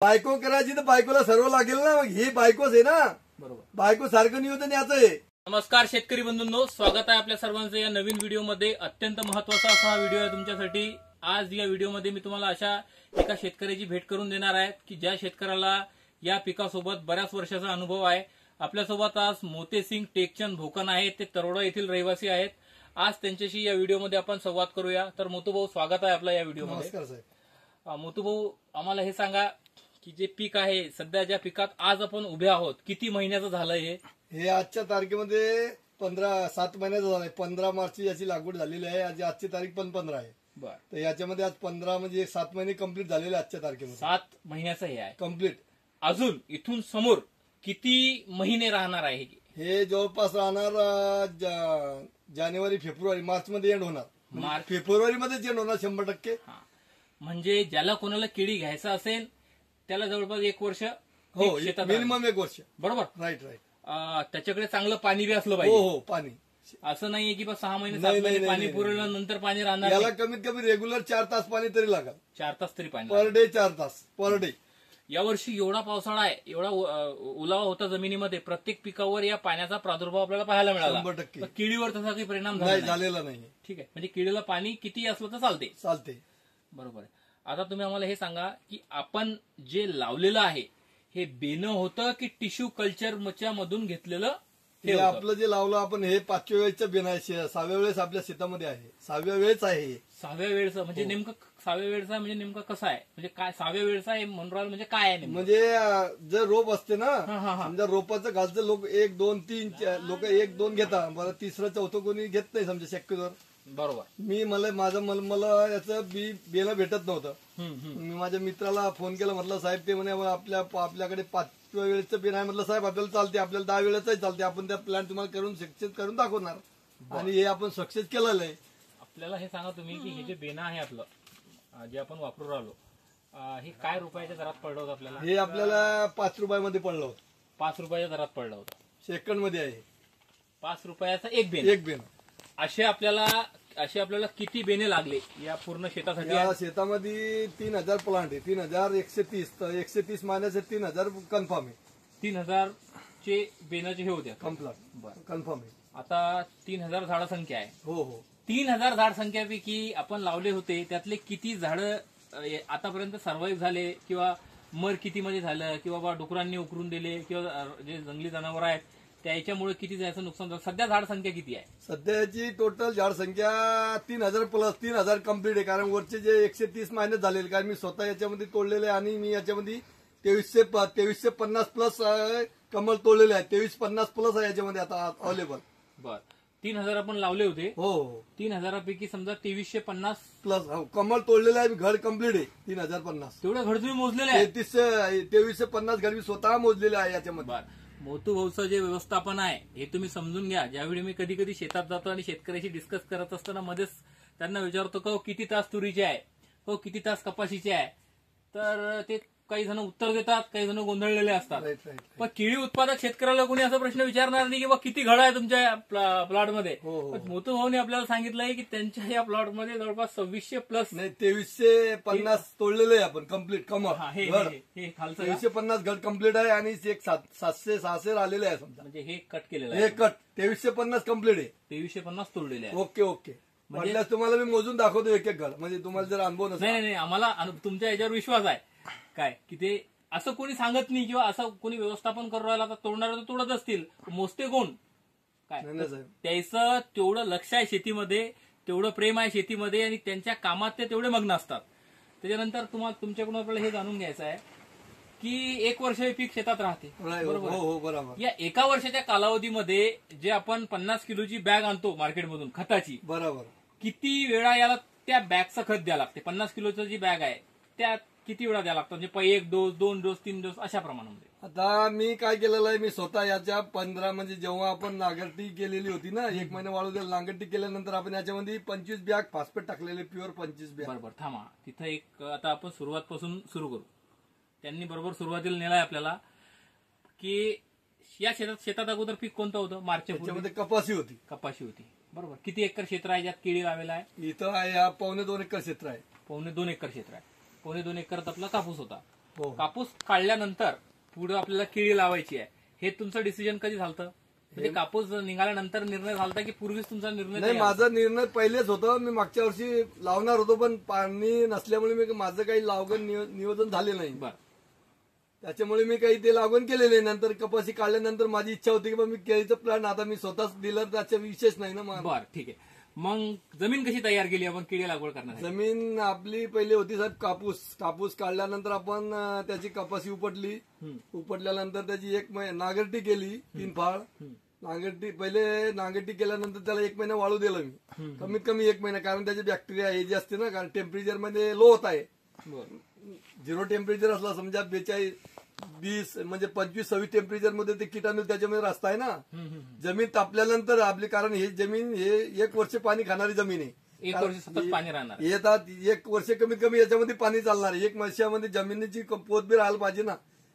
बायको करायची तर बायकोला सर्व लागेल ना, मग ही बायकोच आहे ना. बरोबर. बायको सारखं नियोजन याचं आहे. नमस्कार शेतकरी बंधूंनो, स्वागत आहे आपल्या सर्वांचं या नवीन व्हिडिओमध्ये. अत्यंत महत्वाचा असा हा व्हिडिओ आहे तुमच्यासाठी. आज या व्हिडिओमध्ये मी तुम्हाला अशा एका शेतकऱ्याची भेट करून देणार आहे की ज्या शेतकऱ्याला या पिकासोबत बऱ्याच वर्षाचा अनुभव आहे. आपल्यासोबत आज मोतेसिंग टेकचंद भोकन आहेत. ते तरोडा येथील रहिवासी आहेत. आज त्यांच्याशी या व्हिडिओमध्ये आपण संवाद करूया. तर मोतू भाऊ, स्वागत आहे आपलं या व्हिडिओमध्ये. नमस्कार साहेब. मोतू भाऊ, आम्हाला हे सांगा की जे पीक आहे, सध्या ज्या पिकात आज आपण उभे आहोत, किती महिन्याचं झालंय हे आजच्या तारखेमध्ये 7 महिन्याचं झालंय. 15 मार्च याची लागवड झालेली आहे. आजची तारीख पण 15 आहे. बरं. तर याच्यामध्ये आज 15 म्हणजे 7 महिने कंप्लीट झालेले आजच्या तारखेमध्ये. 7 महिन्याचं हे आहे कंप्लीट. अजून इथून समोर किती महिने राहणार आहे हे जवळपास राहणार जानेवारी फेब्रुवारी मार्च मध्ये एंड होणार. फेब्रुवारी मध्येच एंड होणार 100%. म्हणजे ज्याला कोणाला केळी घ्यायचं असेल त्याला जवळपास 1 वर्ष, हो, मिनिमम 1 वर्ष. बरोबर. राईट. त्याच्याकडे चांगलं पाणी बी असलं हो पाहिजे. हो, पाणी असं नाहीये की बस 6 महिने नाही, 7 महिने नाही, पाणी नाही, पुरवलं नंतर पाणी राहणार याला नाही. कमीत कमी रेग्युलर 4 तास पाणी तरी लागेल. 4 तास तरी पाणी पर डे 4 तास पर डे. यावर्षी एवढा पावसाळा आहे, एवढा ओलावा होता जमिनीमध्ये, प्रत्येक पिकावर या पाण्याचा प्रादुर्भाव आपल्याला पाहायला मिळाला. 100%. पण केळीवर तसा काही परिणाम नाही, झाला झालेला नाही. ठीक आहे. म्हणजे केळीला पाणी किती असलं तर चालते. बरोबर आहे. आता तुम्ही आम्हाला हे सांगा की आपण जे लावलेलं आहे हे बेनं होतं की टिश्यू कल्चरच्या मधून घेतलेलं हे आपलं जे लावलं आपण हे 5व्या वेळेचं बेन आहे. 6व्या वेळेस आपल्या शेतामध्ये आहे. 6व्या वेळेच आहे. 6व्या वेळचं म्हणजे नेमकं 6व्या वेळचा म्हणजे नेमकं कसं आहे, म्हणजे काय 6व्या वेळचा आहे म्हणून राहिलं म्हणजे काय आहे म्हणजे जर रोप असते ना, समजा रोपाचं घालचं लोक 1 2 3 लोक 1 2 घेतात. बरं, तिसरं चौथं कोणी घेत नाही समजा शक्यतोवर. बरोबर. मला याचं बेला भेटत नव्हतं. मी माझ्या मित्राला फोन केला, म्हटलं साहेब ते म्हणे आपल्याकडे 5व्या वेळेचं बेन आहे. म्हटलं साहेब आपल्याला चालते, आपल्याला 10 वेळेचंही चालते. आपण त्या प्लॅन तुम्हाला सक्सेस करून दाखवणार. आणि हे आपण सक्सेस केलेलं आहे. आपल्याला हे सांगा तुम्ही की हे जे बेना आहे आपलं जे आपण वापरून राहिलो, हे काय रुपयाच्या दरात पडलं होतं आपल्याला? हे आपल्याला 5 रुपयामध्ये पडलं होतं. 5 रुपयाच्या दरात पडलं होतं. सेकंड मध्ये आहे. 5 रुपयाचा एक बेन. असे आपल्याला किती बेने लागले या पूर्ण शेतासाठी? या शेतामध्ये 3000 प्लांट आहे. 3130. तर 130 मायनस 3000 कन्फर्म आहे. 3000 चे बेनाचे हे होते कन्फर्म आहे. आता 3000 झाड संख्या आहे. हो हो. 3000 झाड संख्यापैकी आपण लावले होते त्यातले किती झाडं आतापर्यंत सर्व्हाइव्ह झाले, किंवा मर किती मध्ये झालं, किंवा बा डुकरांनी उकरून दिले, किंवा जे जंगली जनावर आहेत त्याच्यामुळे किती जायचं नुकसान झालं? सध्या झाड संख्या किती आहे? सध्याची टोटल झाड संख्या 3000 प्लस 3000 कम्प्लीट आहे. कारण वरचे जे 130 मायनस झालेले, कारण मी स्वतः याच्यामध्ये तोडलेले आहे. आणि मी याच्यामध्ये 2350 प्लस कमल तोडलेले आहे. 2350 प्लस आहे याच्यामध्ये आता अवेलेबल. बरं. 3000 आपण लावले होते. हो. 3000पैकी समजा 2350 प्लस कमल तोडलेले आहे. घड कम्प्लीट आहे 3050. तेवढे घड तुम्ही मोजलेले आहे? 2350 घड मी स्वतः मोजलेले आहे याच्यामध्ये. मोतू भाऊचं जे व्यवस्थापन आहे हे तुम्ही समजून घ्या. ज्यावेळी मी कधी कधी शेतात जातो आणि शेतकऱ्याशी डिस्कस करत असताना मध्येच त्यांना विचारतो की किती तास तुरीचे आहे, किती तास कपाशीचे आहे, तर ते काही जण उत्तर देतात, काही जण गोंधळलेले असतात. पण केळी उत्पादक शेतकऱ्याला कोणी असा प्रश्न विचारणार नाही की बा किती घड आहे तुमच्या प्लॉटमध्ये. मोतू भाऊने आपल्याला सांगितलंय की त्यांच्या या प्लॉटमध्ये जवळपास 2600 प्लस, नाही 2350 तोडलेले आहे आपण कम्प्लीट कमल. हे खालचं 2350 घड कम्प्लीट आहे. आणि एक 700-600 आलेले आहे समजा. म्हणजे हे कट केलेलं हे आहे. कट 2350 कम्प्लीट आहे. 2350 तोडलेले आहे. ओके. म्हणजे तुम्हाला मी मोजून दाखवतो एक घड, म्हणजे तुम्हाला जर अनुभव नसेल. नाही, आम्हाला तुमच्या याच्यावर विश्वास आहे काय की ते असं कोणी सांगत नाही, किंवा असं कोणी व्यवस्थापन करून राहिला तर तोडणार तर तोडत असतील. मोजते कोण काय? त्याचं तेवढं लक्ष आहे शेतीमध्ये, तेवढं प्रेम आहे शेतीमध्ये, आणि त्यांच्या कामात ते तेवढे मग्न असतात. त्याच्यानंतर तुमच्याकडून आपल्याला हे जाणून घ्यायचं आहे की 1 वर्ष हे पीक शेतात राहते. बरोबर. या 1 वर्षाच्या कालावधीमध्ये जे आपण 50 किलोची बॅग आणतो मार्केटमधून खताची, बरोबर, किती वेळा याला त्या बॅगचं खत द्यावं लागते? 50 किलोचं जी बॅग आहे त्यात किती वेळा द्यावं लागतं? म्हणजे 1 डोस 2 डोस 3 डोस अशा प्रमाणामध्ये. आता मी काय केलेलं आहे, मी स्वतः याच्या 15 म्हणजे जेव्हा आपण नांगरटी केलेली होती ना, 1 महिना वाळू दिला. नांगरटी केल्यानंतर आपण याच्यामध्ये 25 बॅग फॉस्फेट टाकलेले, प्युअर 25 बॅग. बरोबर. थांबा, तिथं एक आता आपण सुरुवातपासून सुरू करू. त्यांनी बरोबर सुरुवातीला नेलाय आपल्याला की या शेतात अगोदर पीक कोणतं होतं? मार्चच्या कपाशी होती. बरोबर. किती एकर क्षेत्र आहे ज्यात केळी लावलेला आहे? इथं आहे 2.25 एकर क्षेत्र आहे. 2.25 एकर क्षेत्र आहे. 2.25 एकरात आपला कापूस होता. हो. कापूस काढल्यानंतर पुढे आपल्याला केळी लावायची आहे, हे तुमचं डिसिजन कधी झालं? म्हणजे कापूस निघाल्यानंतर निर्णय झाला की पूर्वीच तुमचा निर्णय? नाही, माझा निर्णय पहिलेच होता. मी मागच्या वर्षी लावणार होतो, पण पाणी नसल्यामुळे मी माझं काही लागण नियोजन झाले नाही. बरं. त्याच्यामुळे मी काही ते लागवण केलेले. नंतर कपाशी काढल्यानंतर माझी इच्छा होती की बा मी केळीचं प्लॅन आता मी स्वतःच दिलं, त्याचा विशेष नाही ना. बरं, ठीक आहे. मग जमीन कशी तयार केली आपण केळी लागवड करणार? जमीन आपली पहिली होती साहेब कापूस काढल्यानंतर आपण त्याची कपाशी उपटली. उपटल्यानंतर त्याची नांगरटी केली, 3 फाळ नांगरटी केल्यानंतर त्याला 1 महिना वाळू दिलं मी, कमीत कमी 1 महिना. कारण त्याचे बॅक्टेरिया हे जे असते ना, कारण टेम्परेचर मध्ये लो होत आहे. 0 टेम्परेचर असला समजा 42, 20 म्हणजे 25-26 टेम्परेचर मध्ये ते किटाणू त्याच्यामध्ये रास्ता आहे ना. जमीन तापल्यानंतर आपली, कारण हे जमीन हे 1 वर्ष पाणी खाणारी जमीन आहे. 1 वर्ष सतत पाणी राहणार. येतात 1 वर्ष कमीत कमी याच्यामध्ये पाणी चालणार आहे. 1 वर्षामध्ये जमिनीची पोत बी राहायला पाहिजे ना.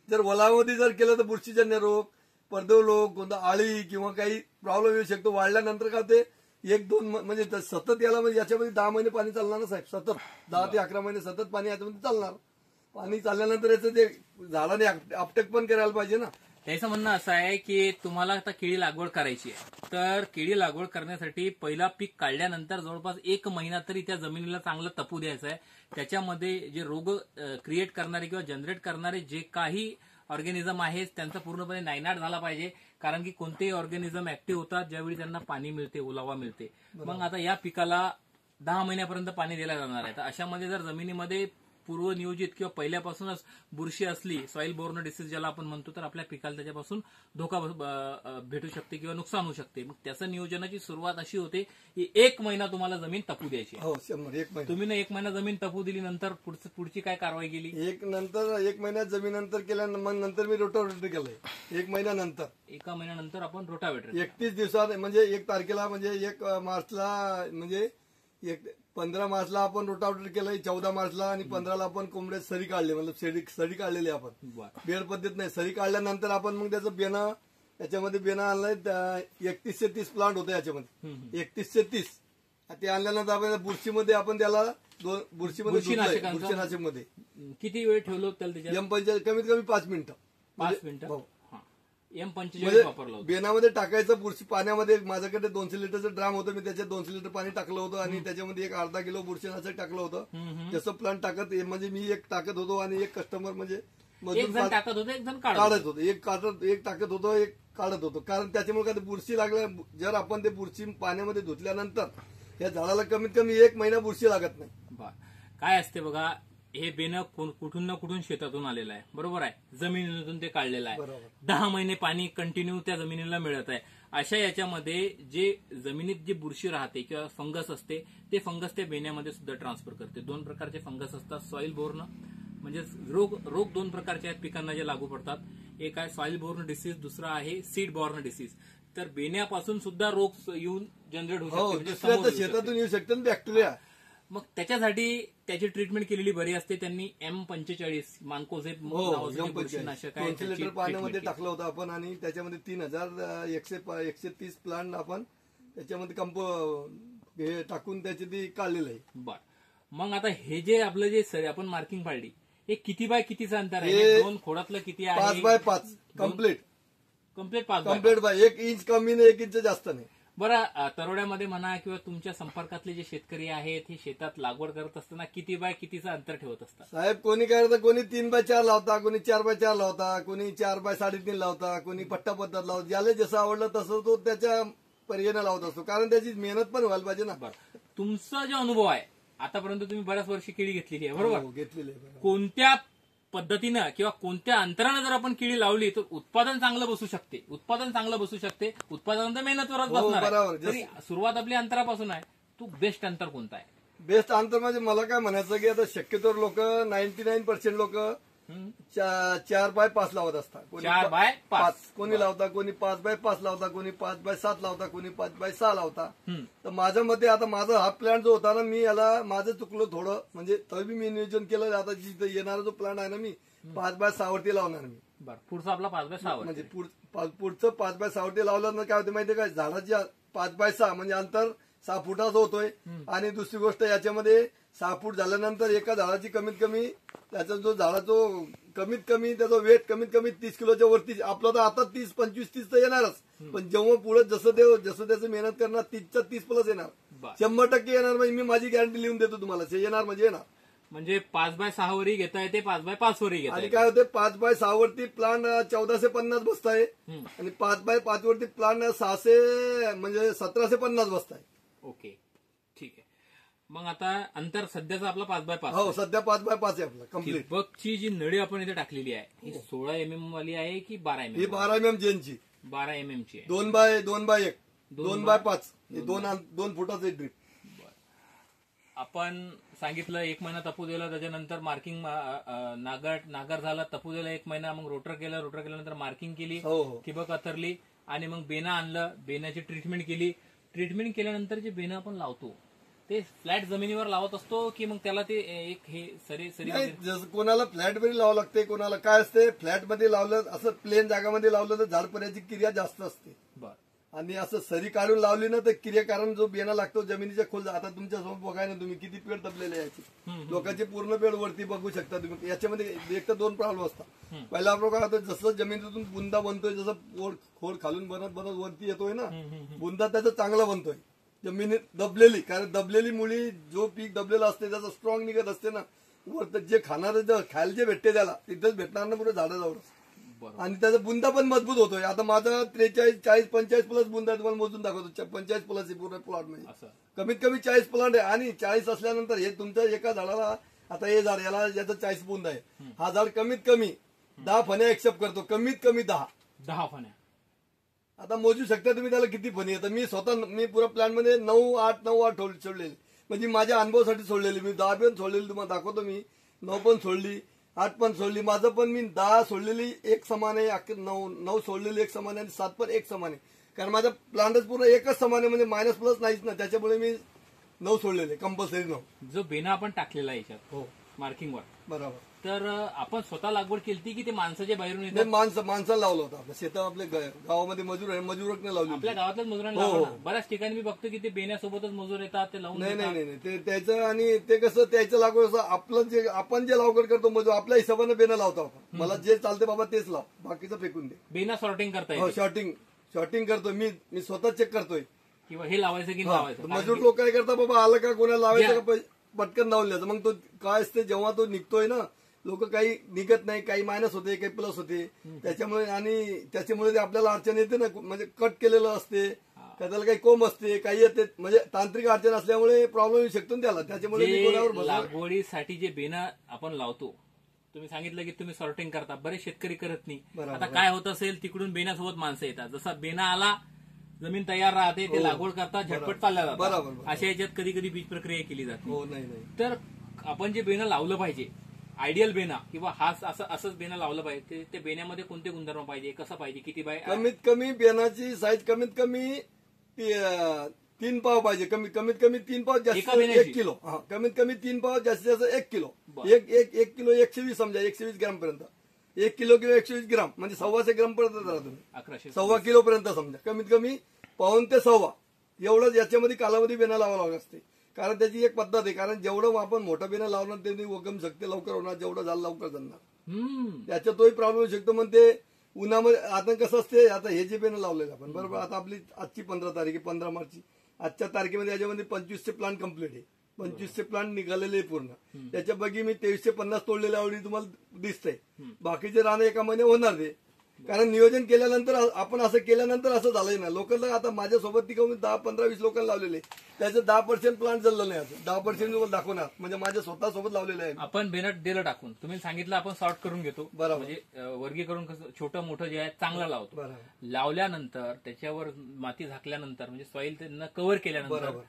जर वलामध्ये जर केलं तर बुरशीजन्य रोग, पडदव कोणता आळी किंवा काही प्रॉब्लेम येऊ शकतो. वाढल्यानंतर का ते 1-2 म्हणजे सतत याला म्हणजे याच्यामध्ये 10 महिने पाणी चालणार ना साहेब. सतत 10 ते 11 महिने सतत पाणी याच्यामध्ये चालणार. पाणी चालल्यानंतर याचं ते झाडाने आपटेक पण करायला पाहिजे ना. त्याचं म्हणणं असं आहे की तुम्हाला आता केळी लागवड करायची आहे, तर केळी लागवड करण्यासाठी पहिला पीक काढल्यानंतर जवळपास 1 महिना तरी त्या जमिनीला चांगलं तपू द्यायचं आहे. त्याच्यामध्ये जे रोग क्रिएट करणारे किंवा जनरेट करणारे जे काही ऑर्गॅनिझम आहेत त्यांचा पूर्णपणे नायनाट झाला पाहिजे. कारण की कोणतेही ऑर्गॅनिझम ऍक्टिव्ह होतात ज्यावेळी त्यांना पाणी मिळते, ओलावा मिळते. मग आता या पिकाला 10 महिन्यापर्यंत पाणी दिलं जाणार आहे. तर अशामध्ये जर जमिनीमध्ये पूर्वनियोजित किंवा पहिल्यापासूनच बुरशी असली, सॉइल बोर्न डिसीज ज्याला आपण म्हणतो, तर आपल्या पिकाला त्याच्यापासून धोका भेटू शकते किंवा नुकसान होऊ शकते. मग त्याचं नियोजनाची सुरुवात अशी होते की 1 महिना तुम्हाला जमीन तपू द्यायची. हो 100 महिना. तुम्ही 1 महिना जमीन तपू दिली, नंतर पुढची काय कारवाई केली? 1 महिन्यात जमीनंतर केल्या, मग नंतर मी रोटावेटर केलंय 1 महिन्यानंतर. 1 महिन्यानंतर आपण रोटावेटर 31 दिवसात म्हणजे 1 तारखेला म्हणजे 1 मार्चला म्हणजे 15 मार्चला आपण रोटावेटर केलंय, 14 मार्चला आणि 15ला आपण कोंबड्यात सरी काढली, म्हणजे सरी काढलेली आपण. बेड पद्धत नाही, सरी काढल्यानंतर आपण मग त्याचं बेना, याच्यामध्ये बेना आणलाय 31 ते 30 प्लांट होते याच्यामध्ये. 31 ते 30 ते आणल्यानंतर आपण बुरशीमध्ये आपण त्याला बुरशीनाशकमध्ये किती वेळ ठेवलो त्याला? M45 कमीत कमी 5 मिनिटं. 5 मिनिटं M45 वापरलं होतं. बेनामध्ये टाकायचं बुरशी पाण्यामध्ये. माझ्याकडे 200 लिटरचं ड्राम होतं, मी त्याच्यात 200 लिटर पाणी टाकलं होतं आणि त्याच्यामध्ये 1 अर्धा किलो बुरशीनाशक टाकलं होतं. जसं प्लांट टाकत म्हणजे मी 1 टाकत होतो आणि 1 कस्टमर म्हणजे एक जण टाकत होतं, 1 जण काढत होतो. 1 टाकत होतो, 1 काढत होतो. कारण त्याच्यामुळे काय बुरशी लागल्या, जर आपण ते बुरशी पाण्यामध्ये धुतल्यानंतर या झाडाला कमीत कमी 1 महिना बुरशी लागत नाही. काय असते बघा, हे बेनं कुठून ना कुठून शेतातून आलेलं आहे, बरोबर आहे, जमिनीतून ते काढलेलं आहे. 10 महिने पाणी कंटिन्यू त्या जमिनीला मिळत आहे. अशा याच्यामध्ये जे जमिनीत जी बुरशी राहते किंवा फंगस असते, ते फंगस त्या बेण्यामध्ये सुद्धा ट्रान्सफर करते. 2 प्रकारचे फंगस असतात. सॉइल बोर्न म्हणजे रोग 2 प्रकारचे आहेत पिकांना जे लागू पडतात. एक आहे सॉइल बोर्न डिसीज, दुसरा आहे सीड बॉर्न डिसीज. तर बेण्यापासून सुद्धा रोग येऊन जनरेट होऊ शकते, शेतातून येऊ शकते बॅक्टेरिया. मग त्याच्यासाठी त्याची ट्रीटमेंट केलेली बरी असते. त्यांनी M45 मानकोझेब बुरशीनाशक 200 लिटर पाण्यामध्ये टाकलं होतं आपण आणि त्याच्यामध्ये 3130 प्लांट आपण त्याच्यामध्ये हे टाकून त्याची ती काढलेलं आहे. बर, मग आता हे जे आपलं जे आपण मार्किंग पाडली, हे किती बाय कितीचं अंतर आहे? 2 खोडातलं किती आहे? 5 बाय 5 कम्प्लीट 5 बाय 1 इंच कमी नाही, 1 इंच जास्त नाही. बरं, तरोड्यामध्ये म्हणा किंवा तुमच्या संपर्कातले जे शेतकरी आहेत, हे शेतात लागवड करत असताना किती बाय कितीचं अंतर ठेवत असतात? साहेब कोणी काय करतं, कोणी 3 बाय 4 लावता, कोणी 4 बाय 4 लावता, कोणी 4 बाय 3.5 लावता, कोणी पट्टा पद्धत लावता. ज्याला जसं आवडलं तसं तो त्याच्या पर्यायाने लावत असतो, कारण त्याची मेहनत पण व्हायला पाहिजे ना. तुमचा जो अनुभव आहे, आतापर्यंत तुम्ही बऱ्याच वर्षी केळी घेतलेली आहे, बरोबर? घेतलेली आहे. कोणत्या पद्धतीनं किंवा कोणत्या अंतरानं जर आपण केळी लावली तर उत्पादन चांगलं बसू शकते. उत्पादन तर मेहनतवरच बसणार. तरी सुरुवात आपली अंतरापासून आहे. तू बेस्ट अंतर कोणता आहे? बेस्ट अंतर म्हणजे मला काय म्हणायचं की आता शक्यतो लोक 99% लोक 4 बाय 5 लावत असतात. 4 बाय 5 कोणी लावता, कोणी 5 बाय 5 लावता, कोणी 5 बाय 7 लावता, कोणी 5 बाय 6 लावता. तर माझ्या मते आता माझा हा प्लॅन जो होता ना, मी याला माझं चुकलं थोडं, म्हणजे तरी मी नियोजन केलं. आता जिथं येणारा जो प्लॅन आहे ना, मी 5 बाय 6 वरती लावणार मी. पुढचा आपला 5 बाय 6 म्हणजे पुढचं 5 बाय 6 वरती लावलं ना काय होते माहितीये काय, झाडाच्या 5 बाय 6 म्हणजे अंतर 6 फुटाचा होतोय. आणि दुसरी गोष्ट याच्यामध्ये 6 फूट झाल्यानंतर एका झाडाची कमीत कमी त्याचा जो झाडाचा कमीत कमी त्याचा वेट कमीत कमी 30 किलोच्या वरती. आपलं तर आता 30-25-30 तर येणारच, पण जेव्हा पुढे जसं त्याचं मेहनत करणार 30च्या 30 प्लस येणार, 100% येणार. म्हणजे मी माझी गॅरंटी लिहून देतो तुम्हाला, येणार म्हणजे येणार. म्हणजे 5x6 वरही घेता येते, 5x5 वरही घेता आणि येते. काय होते 5x6 वरती प्लांट 1450 बसत आहे आणि 5x5 वरती प्लांट 600 म्हणजे 1750 बसत आहे. ओके, ठीक आहे. मग आता अंतर सध्याचा आपला 5x5. हो, सध्या 5x5 आहे आपला कम्प्लीट. ठिबकची जी नळी आपण इथे टाकलेली आहे ही 16 mm वाली आहे की 12 ही mm? 12 mm जेनची, 12 mm ची आहे. 2x1 2x5 दोन फुटाचे ड्रीप. आपण सांगितलं 1 महिना तपू दिला, त्याच्यानंतर मार्किंग नागर झाला, तपू दिला 1 महिना, मग रोटर केल्यानंतर मार्किंग केली, हो. ठिबक अथरली आणि मग बेना आणलं, बेनाची ट्रीटमेंट केली. ट्रीटमेंट केल्यानंतर जे बेना आपण लावतो ते फ्लॅट जमिनीवर लावत असतो की मग त्याला ते एक हे सरी नाही, जसं कोणाला फ्लॅट मध्ये लावावं लागते, कोणाला काय असते फ्लॅट मध्ये लावलं, असं प्लेन जागामध्ये लावलं तर झाड पडण्याची क्रिया जास्त असते. बरं. आणि असं सरी काढून लावली ना तर क्रिया, कारण जो बेना लागतो जमिनीच्या खोल, आता तुमच्या समोर बघाय ना तुम्ही किती पेड दबलेले याची, लोकांची पूर्ण पेड वरती बघू शकता तुम्ही. याच्यामध्ये एक तर 2 प्रॉब्लेम असतात. पहिला आपण काय होतं, जसं जमिनीतून बुंदा बनतोय, जसं खोड खालून बनत वरती येतोय ना, बुंदा त्याचा चांगला बनतोय. जमिनीत दबलेली, कारण दबलेली मुळी जो पीक दबलेलं असते त्याचं स्ट्रॉंग निघत असते ना, वर जे खाणार खायला जे भेटते त्याला तिथेच भेटणार ना पुढे झाडाजवळ. आणि त्याचा बुंदा पण मजबूत होतोय. आता माझा 43, 40, 45 प्लस बुंदा तुम्हाला मोजून दाखवतो. 45 प्लस आहे पूर्ण प्लॉट मध्ये, कमीत कमी 40 प्लांट आहे. आणि 40 असल्यानंतर हे तुमच्या एका झाडाला, आता हे झाड याला याचा 40 बुंदा आहे, हा झाड कमीत कमी 10 फण्या एक्सेप्ट करतो, कमीत कमी 10 फण्या. आता मोजू शकता तुम्ही त्याला किती फणी येतं. मी पुरा प्लॅन मध्ये 9-8 सोडलेली, म्हणजे माझ्या अनुभवासाठी सोडलेली. मी 10 पण सोडलेली, तुम्हाला दाखवतो. मी 9 पण सोडली, 8 पण सोडली. माझं पण मी 10 सोडलेली एक समान आहे, 9 सोडलेली एक समान आहे आणि 7 पण एक समान आहे. कारण माझा प्लांटच पूर्ण एकच समान आहे, म्हणजे मायनस प्लस नाहीच ना, त्याच्यामुळे मी 9 सोडलेले कंपल्सरी 9. जो बेना आपण टाकलेला आहे याच्यात हो, मार्किंगवर, बरोबर. तर आपण स्वतः लागवड केली की ते माणसाच्या बाहेरून नाही, येतात? माणसाला लावलं होतं. आपल्या शेतात आपल्या गावामध्ये मजूरकने लावली. आपल्या गावातल्याच मजुरांना हो. लावलं ना. बऱ्याच ठिकाणी मी बघतो की ते बेण्यासोबतच मजूर येतात, ते लावून नाही देतात. नाही नाही, ते त्याचं आणि ते कसं त्याचं लागवड असं आपलं आपण जे लागवड करतो मजूर आपल्या हिशोबाने बेनं लावतो आपण. मला जे चालते बाबा तेच लाव, बाकीचं फेकून दे. बेना सॉर्टिंग करता हो, येते शॉर्टिंग करतोय मी स्वतः चेक करतोय. किंवा हे लावायचं की नाही लावायचं. मजूर लोक काय करतात, बाबा आलं का कोणाला लावायचं का पटकन लावून द्यायचं. मग तो काय असते जेव्हा तो निघतोय ना, लोक काही निघत नाही, काही मायनस होते, काही प्लस होते, त्याच्यामुळे ते आपल्याला अडचण येते ना. म्हणजे कट केलेलं असते, त्याला काही कोंब असते, काही येते, म्हणजे तांत्रिक अडचण असल्यामुळे प्रॉब्लेम येऊ शकतो त्याला. त्याच्यामुळे मी कोणावर लागवडीसाठी जे बेना आपण लावतो, तुम्ही सांगितलं की तुम्ही सॉर्टिंग करता, बरेच शेतकरी करत नाही. आता काय होत असेल, तिकडून बेण्यासोबत माणसं येतात, जसा बेना आला जमीन तयार राहते, ते लागवड करतात, झटपट चालल्या जातात. बरोबर. अशा याच्यात कधी कधी बीज प्रक्रिया केली जाते. हो, नाही. तर आपण जे बेना लावलं पाहिजे, आयडियल बेना किंवा असंच बेना लावलं पाहिजे, ते बेण्यामध्ये कोणते गुणधर्म पाहिजे, कसं पाहिजे, किती बाय? कमीत कमी बेनाची साईज कमीत कमी 3 पाव पाहिजे. कमीत कमी 3 पाव, जास्तीत 1 किलो. कमीत कमी 3 पाव, जास्तीत जास्त 1 किलो. 1 किलो 120 समजा, 120 ग्राम पर्यंत. 1 किलो किंवा 120 ग्राम म्हणजे 125 ग्राम पर्यंत जरा तुम्ही 1.25 किलो पर्यंत समजा. कमीत कमी 1.25 ते 1.25 एवढंच याच्यामध्ये कालावधी बेना लावावं लागत असते. कारण त्याची एक पद्धत आहे, कारण जेवढं आपण मोठं बेना लावणार तेवढी उगम शक्ती लवकर होणार, जेवढं झालं लवकर जाणार. त्याच्यात तोही प्रॉब्लेम होऊ शकतो. मग ते उन्हामध्ये आता कसं असते, आता हे जे बेनं लावलेलं आपण बरोबर, आता आपली आजची 15 तारीख आहे, 15 मार्च. आजच्या तारखेमध्ये याच्यामध्ये 2500 प्लांट कम्प्लीट आहे, 2500 प्लांट निघालेले आहे पूर्ण. त्याच्यापैकी मी 2350 तोडलेल्या आवडी तुम्हाला दिसतंय. बाकीचे राहणं एका महिने होणार ते, कारण नियोजन केल्यानंतर आपण असं केल्यानंतर असं झालंय ना. लोकांना आता माझ्यासोबत ती 10, 15, 20 लोकांना लावलेले, त्याचं 10% प्लांट जळलं नाही. आता 10% दाखवणार, म्हणजे माझ्या स्वतःसोबत लावलेलं आहे. आपण बेनट दिलं टाकून, तुम्ही सांगितलं आपण सॉर्ट करून घेतो, बरोबर. म्हणजे वर्गीकरण कसं छोटं मोठं जे आहे चांगलं लावतो. लावल्यानंतर त्याच्यावर माती झाकल्यानंतर, म्हणजे सॉइल त्यांना कव्हर केल्यानंतर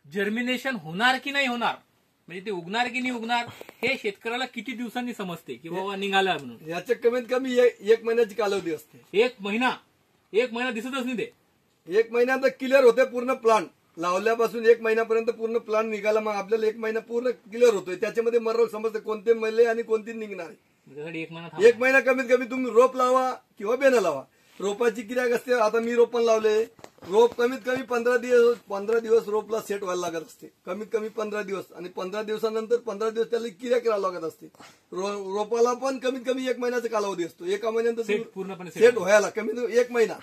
जर्मिनेशन होणार की नाही होणार, म्हणजे ते उगणार की नाही उगणार, हे शेतकऱ्याला किती दिवसांनी समजते की बाबा निघाला म्हणून? याच्या कमीत कमी 1 महिन्याची कालावधी असते. 1 महिना दिसतच नाही ते. 1 महिन्यात क्लिअर होते पूर्ण प्लांट. लावल्यापासून 1 महिन्यापर्यंत पूर्ण प्लांट निघाला, मग आपल्याला 1 महिना पूर्ण क्लिअर होतोय. त्याच्यामध्ये मरोग समजते कोणते मले आणि कोणती निघणार आहे. 1 महिना कमीत कमी तुम्ही रोप लावा किंवा बेनं लावा. रोपाची क्रिया असते. आता मी रोप पण लावले, रोप कमीत कमी 15 दिवस रोपला सेट व्हायला लागत असते, कमीत कमी 15 दिवस. आणि 15 दिवसानंतर 15 दिवस त्याला क्रिया करायला लागत असते. रोपाला पण कमीत कमी 1 महिन्याचा कालावधी असतो. एका महिन्यानंतर पूर्णपणे सेट व्हायला कमीत कमी 1 महिना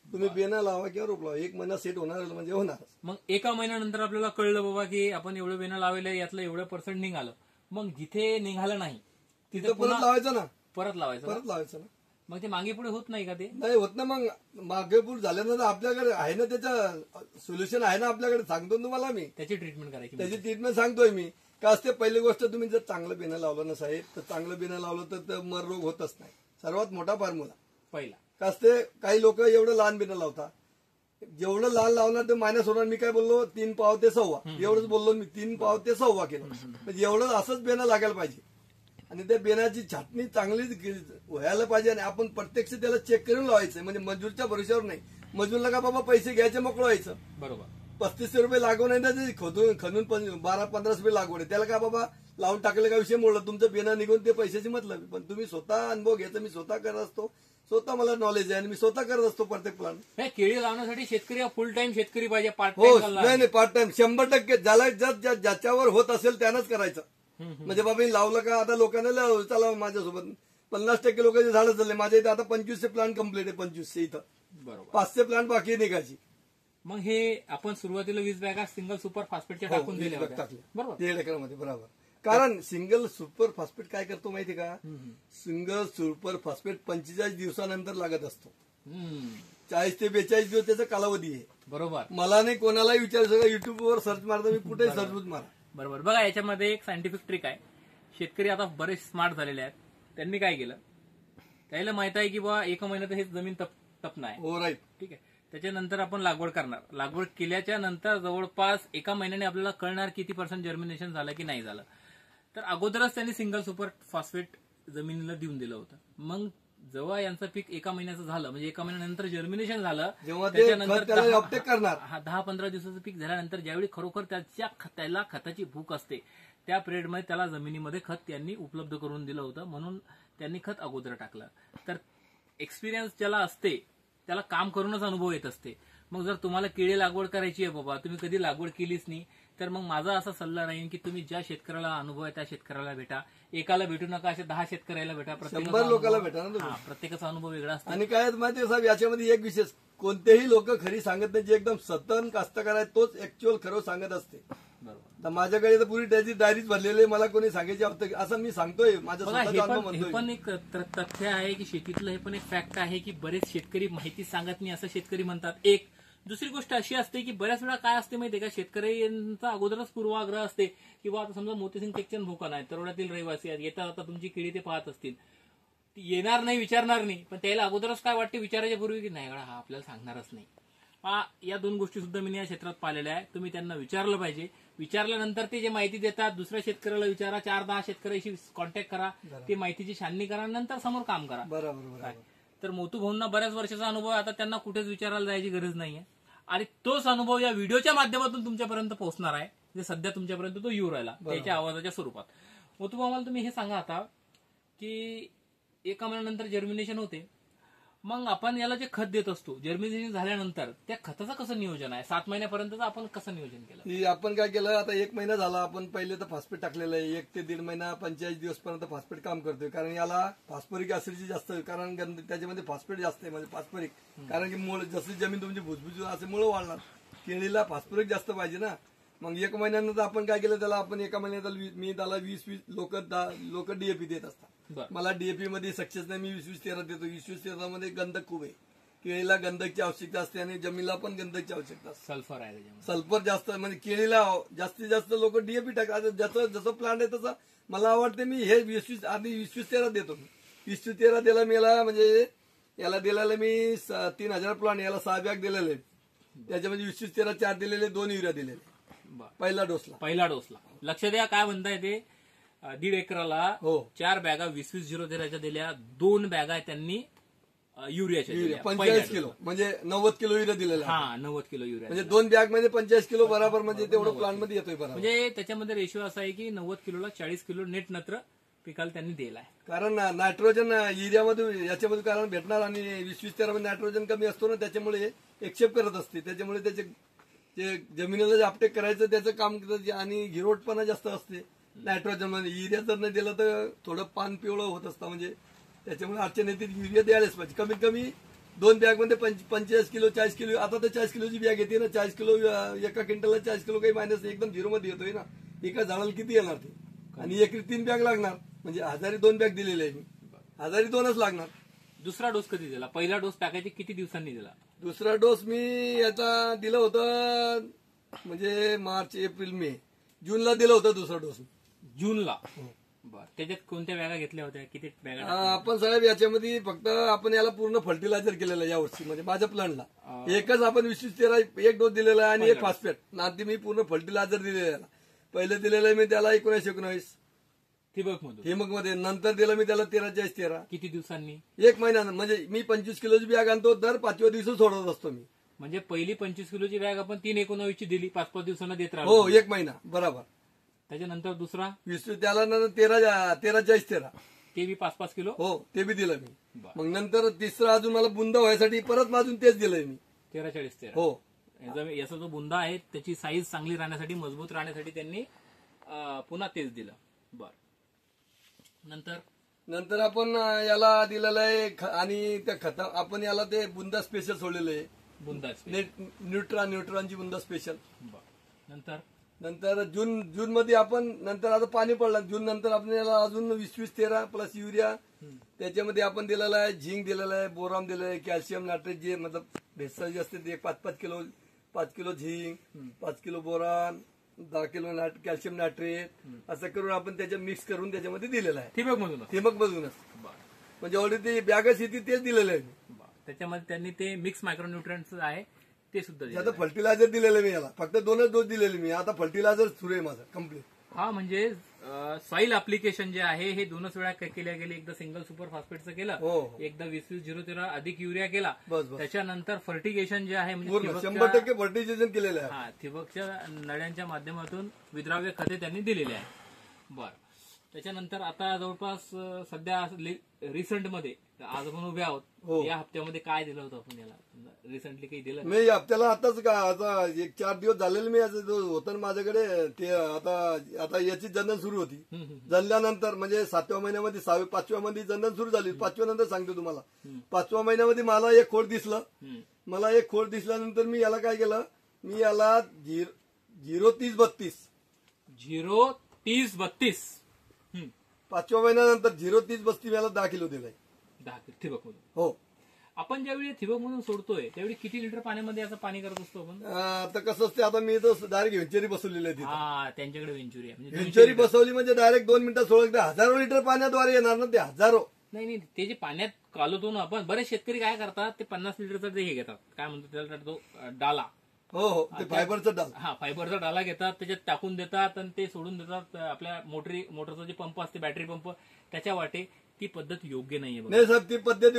तुम्ही बेना लावा किंवा रोप लावा, 1 महिना सेट होणार म्हणजे होणार. मग एका महिन्यानंतर आपल्याला कळलं बाबा की आपण एवढं बेना लावलंय, यातलं एवढं पर्सेंट निघालं. मग जिथे निघालं नाही तिथं परत लावायचं ना, परत लावायचं ना. मग ते मागे पुढे होत नाही का? ते नाही होत ना. मग मागे पुढे झाल्यानंतर आपल्याकडे आहे ना, त्याचं सोल्युशन आहे ना आपल्याकडे. सांगतो ना तुम्हाला मी त्याची ट्रीटमेंट करायची. त्याची ट्रीटमेंट सांगतोय मी. का असते पहिली गोष्ट, तुम्ही जर चांगलं बेणं लावलं ना साहेब, तर चांगलं बेणं लावलं तर मर रोग होतच नाही. सर्वात मोठा फॉर्म्युला पहिला का असते, काही लोक एवढं लहान बेणं लावतात. जेवढं लहान लावणार ते मायनस होणार. मी काय बोललो, 3 पाव ते 1.25 एवढंच बोललो मी. 3 पाव ते 1.25 किलो म्हणजे एवढं असंच बेणं लागायला पाहिजे. आणि त्या बेण्याची छाटणी चांगली व्हायला पाहिजे. आणि आपण प्रत्यक्ष त्याला चेक करून लावायचं, म्हणजे मजूरच्या भरोश्यावर नाही. मजूरला का बाबा पैसे घ्यायचे मोकळं व्हायचं. बरोबर. 3500 रुपये लागवड आहे ना, खणून 12-15 रुपये लागवड आहे. त्याला का बाबा लावून टाकले का विषय मोडला, तुमचं बेना निघून ते पैशाची मतलब. पण तुम्ही स्वतः अनुभव घ्यायचा. मी स्वतः करत असतो, स्वतः मला नॉलेज आहे आणि मी स्वतः करत असतो प्रत्येक प्लांट. केळी लावण्यासाठी शेतकरी फुल टाइम शेतकरी पाहिजे, पार्ट हो टाइम नाही पार्ट टाइम 100%. ज्याला ज्याच्यावर होत असेल त्यानंच करायचं. म्हणजे बाबा मी लावलं का, आता लोकांना चला माझ्यासोबत 50% लोकांचे झाडं चालले. माझ्या इथे आता 2500 प्लांट कम्प्लीट आहे. 2500 इथं. बरोबर. 500 प्लांट बाकी निघायची. मग हे आपण सुरुवातीला 20 बॅगा सिंगल सुपर फॉस्फेटच्या टाकून दिल्या होत्या. बरोबर. 1.5 एकरामध्ये बरोबर. कारण सिंगल सुपर फॉस्फेट काय करतो माहिती का, सिंगल सुपर फॉस्फेट 45 दिवसानंतर लागत असतो. 40 ते 42 दिवस त्याचा कालावधी आहे. बरोबर. मला नाही कोणालाही विचारू सगळं युट्यूबवर सर्च मारतो मी, कुठेही सर्च मारा. बरोबर. बघा याच्यामध्ये एक सायंटिफिक ट्रिक आहे. शेतकरी आता बरेच स्मार्ट झालेले आहेत. त्यांनी काय केलं, त्याला माहित आहे की बा 1 महिन्यात हे जमीन तपणं आहे. हो राईट. ठीक आहे. त्याच्यानंतर आपण लागवड करणार. लागवड केल्याच्या नंतर जवळपास 1 महिन्याने आपल्याला कळणार किती % जर्मिनेशन झालं की नाही झालं. तर अगोदरच त्यांनी सिंगल सुपर फॉस्फेट जमिनीला देऊन दिलं होतं. मग जेव्हा यांचं पीक 1 महिन्याचं झालं, म्हणजे 1 महिन्यानंतर जर्मिनेशन झालं, त्याच्यानंतर 10-15 दिवसाचं पीक झाल्यानंतर ज्यावेळी खरोखर त्याला खताची भूक असते, त्या पिरियडमध्ये त्याला जमिनीमध्ये खत त्यांनी उपलब्ध करून दिलं होतं. म्हणून त्यांनी खत अगोदर टाकलं. तर एक्सपिरियन्स ज्याला असते त्याला काम करूनच अनुभव येत असते. मग जर तुम्हाला केळी लागवड करायची आहे बाबा, तुम्ही कधी लागवड केलीच नाही, तर मग माझा असा सल्ला राहील की तुम्ही ज्या शेतकऱ्याला अनुभव आहे त्या शेतकऱ्याला भेटा. एकाला भेटू नका, असे 10 शेतकऱ्याला भेटा. 100 लोकांना भेटा ना. प्रत्येकाचा अनुभव वेगळा असतो. आणि काय माहिती साहेब, याच्यामध्ये एक विशेष, कोणतेही लोक खरी सांगत नाही. जे एकदम सतन कास्तकार आहे तोच ऍक्च्युअल खरं सांगत असते. बरोबर. तर माझ्याकडे तर पुरी त्याची डायरीच भरलेली आहे. मला कोणी सांगायची आवश्यक असं मी सांगतोय माझं स्वतःचा अनुभव म्हणतोय. हे पण एक तथ्य आहे की शेतीतलं हे पण एक फॅक्ट आहे की बरेच शेतकरी माहिती सांगत नाही असं शेतकरी म्हणतात. एक दुसरी गोष्ट अशी असते की बऱ्याच वेळा काय असते माहितीये का, शेतकऱ्यांचा अगोदरच पूर्वाग्रह असते की बा आता समजा मोतीसिंग टेकचंद भोकान आहे, तरोड्यातील रहिवासी आहेत, येतात आता तुमची केळी ते पाहत असतील, येणार नाही, विचारणार नाही, पण त्याला अगोदरच काय वाटते विचारायच्या पूर्वी की नाही हा आपल्याला सांगणारच नाही. या 2 गोष्टी सुद्धा मी या क्षेत्रात पाहिलेल्या आहे. तुम्ही त्यांना विचारलं पाहिजे. विचारल्यानंतर ते जे माहिती देतात, दुसऱ्या शेतकऱ्याला विचारा, 4-10 शेतकऱ्याशी कॉन्टॅक्ट करा, ती माहितीची छाननी करा, नंतर समोर काम करा. बरोबर. तर मोतू भाऊंना बऱ्याच वर्षाचा अनुभव आहे. आता त्यांना कुठेच विचारायला जायची गरज नाहीये. आणि तोच अनुभव या व्हिडिओच्या माध्यमातून तुमच्यापर्यंत पोहोचणार आहे. जे सध्या तुमच्यापर्यंत तो येऊ राहिला त्याच्या आवाजाच्या स्वरूपात. मोतू भाऊ, मला तुम्ही हे सांगा आता की 1 महिन्यानंतर जर्मिनेशन होते, मग आपण याला जे खत देत असतो जर्मिनेशन झाल्यानंतर त्या खताचं कसं नियोजन आहे? 7 महिन्यापर्यंत आपण कसं नियोजन केलं? आपण काय केलं, आता 1 महिना झाला, आपण पहिले तर फॉस्फेट टाकलेलं आहे. 1 ते 1.5 महिना 45 दिवसपर्यंत फॉस्फेट काम करतोय. कारण याला फॉस्फरिक ऍसिडची जास्त, कारण त्याच्यामध्ये फॉस्फेट जास्त आहे, म्हणजे फॉस्फरिक. कारण की मूळ जशी जमीन तुमची भुसभुस असे मुळं वाढणार, केळीला फॉस्फरिक जास्त पाहिजे ना. मग 1 महिन्यानंतर आपण काय केलं, त्याला आपण 1 महिन्यात मी त्याला 20 लोक डीएपी देत असतात. मला डीएपी मध्ये सक्सेस नाही, मी 20-13 देतो. 20-13 मध्ये गंधक खूप आहे. केळीला गंधकची आवश्यकता असते आणि जमिनीला पण गंधकची आवश्यकता असते. सल्फर आहे, सल्फर जास्त, म्हणजे केळीला जास्तीत जास्त लोक डीएपी टाकतात. जसं प्लांट आहे तसं मला आवडते. मी हे 20-13 देतो. 20-13 दिला मी याला, म्हणजे याला दिलेलं मी 3000 प्लांट, याला 6 बॅग दिलेले. त्याच्यामध्ये 20-13 4 दिलेले, 2 युरिया दिलेले पहिल्या डोसला. लक्ष द्या काय म्हणताय ते. 1.5 एकराला 4 बॅगा 20-20-013 दिल्या, 2 बॅगा त्यांनी युरियाच्या 45 किलो, म्हणजे 90 किलो युरिया दिलेला. 90 किलो युरिया, म्हणजे 2 बॅग मध्ये 45 किलो बरोबर, म्हणजे तेवढं प्लांट मध्ये येतोय बरोबर. म्हणजे त्याच्यामध्ये रेशिओ असा आहे की 90 किलोला 40 किलो नेट नत्र पिकाला त्यांनी दिलाय. कारण नायट्रोजन युरियामध्ये याच्यामध्ये कारण भेटणार, आणि 20-13 मध्ये नायट्रोजन कमी असतो ना, त्याच्यामुळे एक्सेप्ट करत असते. त्याच्यामुळे त्याचे जे जमिनीला जे अपटेक करायचं त्याचं काम करतं आणि गिरोटपणा जास्त असते. नायट्रोजन मध्ये युरिया जर नाही दिलं तर थोडं पान पिवळं होत असतं. म्हणजे त्याच्यामुळे अडचण येते. युरिया द्यायलाच पाहिजे. कमीत कमी 2 बॅगमध्ये 45 किलो 40 किलो, आता तर 40 किलोची बॅग येते ना. 40 किलो एका क्विंटलला 40 किलो काही मायनस एकदम झिरो मध्ये येतोय ना. एका झाडाला किती येणार ते, आणि एकरी 3 बॅग लागणार. म्हणजे 1002 बॅग दिलेले आहे मी. 1002च लागणार. दुसरा डोस कधी दिला? पहिला डोस टाकायचे किती दिवसांनी दिला? दुसरा डोस मी याचा दिलं होतं म्हणजे मार्च एप्रिल मे जूनला दिलं होतं दुसरा डोस. जूनला. बरं. त्याच्यात कोणत्या बॅगा घेतल्या होत्या? किती बॅगा? आपण साहेब याच्यामध्ये फक्त आपण याला पूर्ण फर्टिलायझर केलेलं या वर्षी. म्हणजे माझ्या प्लांटला एकच आपण 20-13 एक डोस दिलेला आहे आणि एक फॉस्फेट. नाती मी पूर्ण फर्टिलायझर दिलेलं आहे. पहिले दिलेलं आहे मी त्याला 19-19 ठिबक मध्ये. नंतर दिलं मी त्याला 13-13. किती दिवसांनी? 1 महिन्यानं. म्हणजे मी 25 किलोची बॅग आणतो, दर 5व्या दिवशी सोडत असतो मी. म्हणजे पहिली 25 किलोची बॅग आपण 3/19 ची दिली, 5-5 दिवसांना देत हो, राहतो. 1 महिना बरोबर. त्याच्यानंतर दुसरा 20 त्याला नंतर 13-13 ते बी 5-5 किलो. हो, ते बी दिलं मी. बरं. मग नंतर तिसरं अजून मला बुंदा व्हायसाठी परत माझून तेच दिलंय मी. 13-13. हो. याचा जो बुंदा आहे त्याची साईज चांगली राहण्यासाठी, मजबूत राहण्यासाठी त्यांनी पुन्हा तेच दिलं. बर. नंतर आपण याला दिलेलं आहे आणि त्या खता आपण याला ते बुंदा स्पेशल सोडलेलं आहे. बुंदा न्यूट्रॉनची बुंदा स्पेशल. नंतर जून मध्ये आपण नंतर आता पाणी पडलं. जून नंतर आपण याला अजून 20-13 प्लस युरिया त्याच्यामध्ये आपण दिलेला आहे. झिंक दिलेला आहे, बोराम दिलेलं आहे, कॅल्शियम नायट्रेट जे मतलब भेसळ जे असते ते 5-5 kilo, 5 kilo zinc, 5 kilo boron, 10 kilo calcium nitrate असं करून आपण त्याच्या मिक्स करून त्याच्यामध्ये दिलेलं आहे. ठिबक मधूनच. म्हणजे ऑलरेडी ते बॅगच येते तेच दिलेलं आहे. त्याच्यामध्ये त्यांनी ते मिक्स मायक्रोन्यूट्रिएंट्स आहे ते सुद्धा. आता फर्टिलायझर दिलेलं मी याला. फक्त 2च डोस दिलेले मी. आता फर्टिलायझर सुरू आहे माझं कम्प्लीट. हा, म्हणजे सॉइल अप्लिकेशन जे आहे हे 2च वेळा केल्या गेले. एकदा सिंगल सुपर फॉस्फेटचं केलं, एकदा 20-20-0-13 अधिक युरिया केला. त्याच्यानंतर फर्टिगेशन जे आहे म्हणजे 100% फर्टिगेशन केलेलं आहे. हा, ठिबकच्या नळ्यांच्या माध्यमातून विद्राव्य खते त्यांनी दिलेले आहे. बरं. त्याच्यानंतर आता जवळपास सध्या रिसेंट मध्ये आज आपण उभे आहोत, या हप्त्यामध्ये काय दिलं होतं आपण याला? रिसेंटली काही दिलं? मी हप्त्याला आताच का आता 1-4 दिवस झालेले मी होतं ना माझ्याकडे ते. आता याची जनन सुरू होती. जनल्यानंतर म्हणजे 7व्या महिन्यामध्ये 5व्या मध्ये जनन सुरू झाली. 5व्या नंतर सांगतो तुम्हाला. 5व्या महिन्यामध्ये मला एक खोड दिसलं. मला एक खोड दिसल्यानंतर मी याला काय केलं, मी याला 0-30-32 5व्या महिन्यानंतर 0-30-32 याला 10 किलो दिलाय. 10 ठिबक मधून. हो. आपण ज्यावेळी ठिबक मधून सोडतोय त्यावेळी किती लिटर पाण्यामध्ये असं पाणी करत असतो आपण? आता कसं असते, आता मी तर डायरेक्ट व्हेंचुरी बसवलेली आहे. हा, त्यांच्याकडे व्हेंचुरी आहे. म्हणजे व्हेंचुरी बसवली म्हणजे डायरेक्ट 2 मिनिटात सोडलं. 1000 लिटर पाण्याद्वारे येणार ना ते. 1000. नाही, ते जे पाण्यात कालवतो ना आपण, बरेच शेतकरी काय करतात, ते 50 लिटरचा हे घेतात, काय म्हणतो त्याला, तो डाला. हो, ते फायबरचा डाल. हा, फायबरचा डाला घेतात, त्याच्यात टाकून देतात आणि ते सोडून देतात. आपल्या मोटरचा जे पंप असते, बॅटरी पंप, त्याच्या वाटे. ती पद्धत योग्य नाहीये. नाही साहेब, ती पद्धत